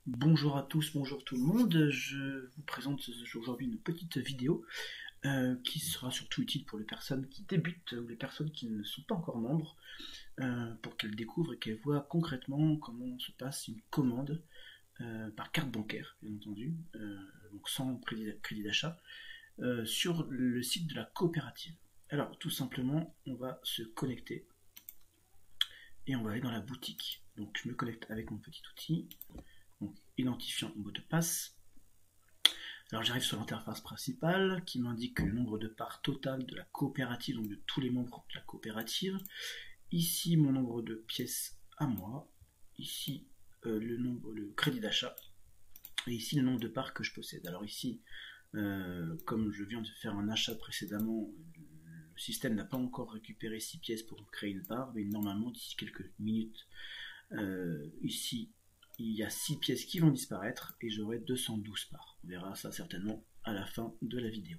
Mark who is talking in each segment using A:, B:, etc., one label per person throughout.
A: Bonjour à tous, bonjour tout le monde. Je vous présente aujourd'hui une petite vidéo qui sera surtout utile pour les personnes qui débutent ou les personnes qui ne sont pas encore membres pour qu'elles découvrent et qu'elles voient concrètement comment se passe une commande par carte bancaire, bien entendu, donc sans crédit d'achat, sur le site de la coopérative. Alors tout simplement, on va se connecter et on va aller dans la boutique. Donc je me connecte avec mon petit outil. Donc, identifiant mot de passe. Alors j'arrive sur l'interface principale qui m'indique le nombre de parts total de la coopérative, donc de tous les membres de la coopérative. Ici mon nombre de pièces à moi. Ici le crédit d'achat. Et ici le nombre de parts que je possède. Alors ici, comme je viens de faire un achat précédemment, le système n'a pas encore récupéré 6 pièces pour créer une part, mais normalement d'ici quelques minutes, ici il y a 6 pièces qui vont disparaître et j'aurai 212 parts. On verra ça certainement à la fin de la vidéo.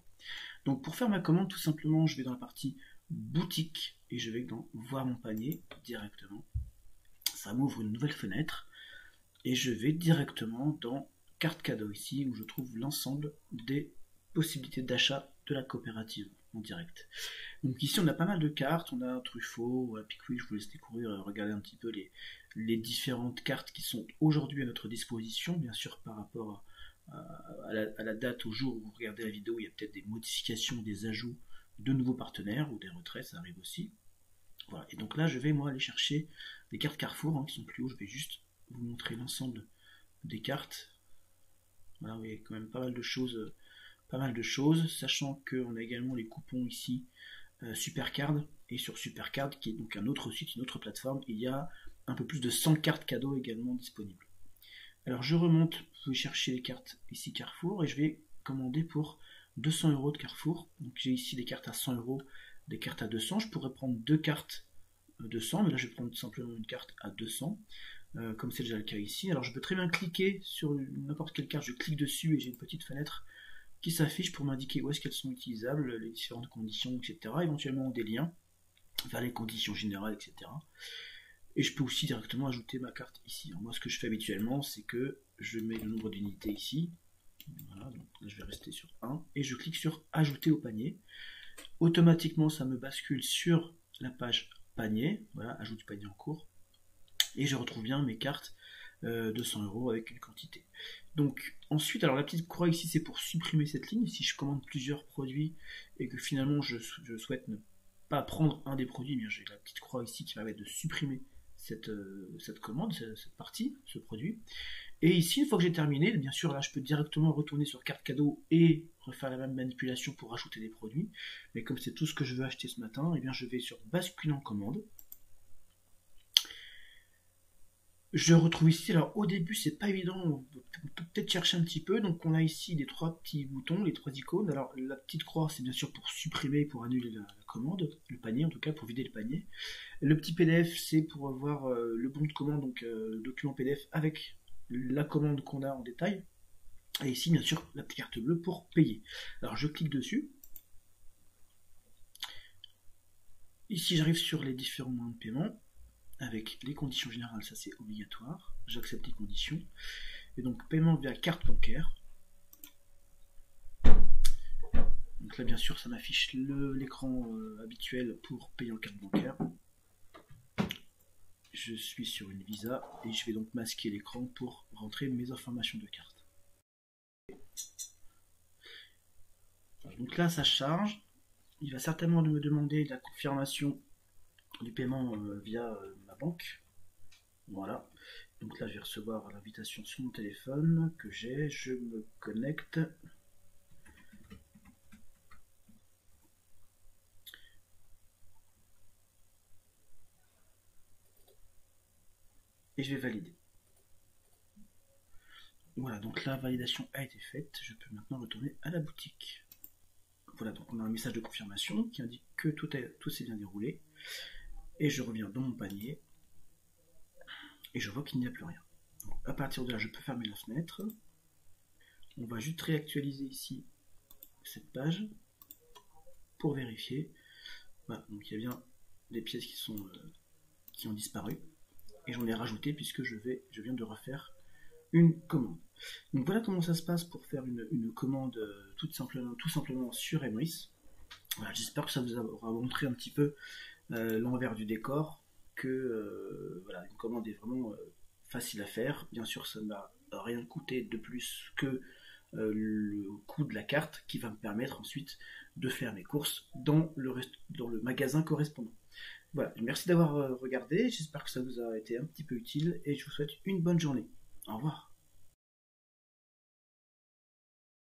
A: Donc pour faire ma commande, tout simplement, je vais dans la partie boutique et je vais dans voir mon panier directement. Ça m'ouvre une nouvelle fenêtre et je vais directement dans carte cadeau ici où je trouve l'ensemble des possibilités d'achat de la coopérative en direct. Donc ici on a pas mal de cartes, on a Truffaut, Pickwick, je vous laisse découvrir, regarder un petit peu les différentes cartes qui sont aujourd'hui à notre disposition, bien sûr par rapport à la date, au jour où vous regardez la vidéo, il y a peut-être des modifications, des ajouts de nouveaux partenaires ou des retraits, ça arrive aussi. Voilà, et donc là je vais moi aller chercher des cartes Carrefour qui sont plus hauts, je vais juste vous montrer l'ensemble des cartes. Voilà, vous voyez quand même pas mal de choses, sachant qu'on a également les coupons ici Supercard, et sur Supercard, qui est donc un autre site, une autre plateforme, il y a un peu plus de 100 cartes cadeaux également disponibles. Alors je remonte, je vais chercher les cartes ici Carrefour, et je vais commander pour 200 € de Carrefour. Donc j'ai ici des cartes à 100 €, des cartes à 200, je pourrais prendre deux cartes 200, mais là je vais prendre simplement une carte à 200, comme c'est déjà le cas ici. Alors je peux très bien cliquer sur n'importe quelle carte, je clique dessus et j'ai une petite fenêtre qui s'affiche pour m'indiquer où est-ce qu'elles sont utilisables, les différentes conditions, etc. Éventuellement des liens vers les conditions générales, etc. Et je peux aussi directement ajouter ma carte ici. Alors moi ce que je fais habituellement, c'est que je mets le nombre d'unités ici. Voilà, donc là je vais rester sur 1 et je clique sur ajouter au panier. Automatiquement ça me bascule sur la page panier, voilà, ajout du panier en cours. Et je retrouve bien mes cartes 200 € avec une quantité. Donc ensuite, alors la petite croix ici c'est pour supprimer cette ligne. Si je commande plusieurs produits et que finalement je souhaite ne pas prendre un des produits, eh bien j'ai la petite croix ici qui va permettre de supprimer cette commande, cette partie, ce produit. Et ici, une fois que j'ai terminé, bien sûr là je peux directement retourner sur carte cadeau et refaire la même manipulation pour rajouter des produits. Mais comme c'est tout ce que je veux acheter ce matin, eh bien je vais sur basculer en commande. Je retrouve ici, alors au début c'est pas évident, on peut peut-être chercher un petit peu, donc on a ici les trois petits boutons, les trois icônes. Alors la petite croix c'est bien sûr pour supprimer, pour annuler la commande, le panier en tout cas, pour vider le panier. Le petit PDF c'est pour avoir le bon de commande, donc le document PDF avec la commande qu'on a en détail. Et ici bien sûr la petite carte bleue pour payer. Alors je clique dessus. Ici j'arrive sur les différents moyens de paiement. Avec les conditions générales, ça c'est obligatoire, j'accepte les conditions, et donc paiement via carte bancaire. Donc là bien sûr ça m'affiche l'écran habituel pour payer en carte bancaire. Je suis sur une Visa et je vais donc masquer l'écran pour rentrer mes informations de carte. Donc là ça charge, il va certainement me demander la confirmation du paiement via ma banque. Voilà, donc là je vais recevoir l'invitation sur mon téléphone que j'ai, je me connecte. Et je vais valider. Voilà, donc la validation a été faite, je peux maintenant retourner à la boutique. Voilà, donc on a un message de confirmation qui indique que tout s'est bien déroulé. Et je reviens dans mon panier et je vois qu'il n'y a plus rien. Donc, à partir de là, je peux fermer la fenêtre. On va juste réactualiser ici cette page pour vérifier. Voilà, donc il y a bien des pièces qui ont disparu et j'en ai rajouté puisque je viens de refaire une commande. Donc voilà comment ça se passe pour faire une commande tout simplement sur Emrys. Voilà, j'espère que ça vous aura montré un petit peu l'envers du décor, que voilà, une commande est vraiment facile à faire. Bien sûr, ça ne m'a rien coûté de plus que le coût de la carte qui va me permettre ensuite de faire mes courses dans le magasin correspondant. Voilà, merci d'avoir regardé, j'espère que ça vous a été un petit peu utile et je vous souhaite une bonne journée. Au revoir.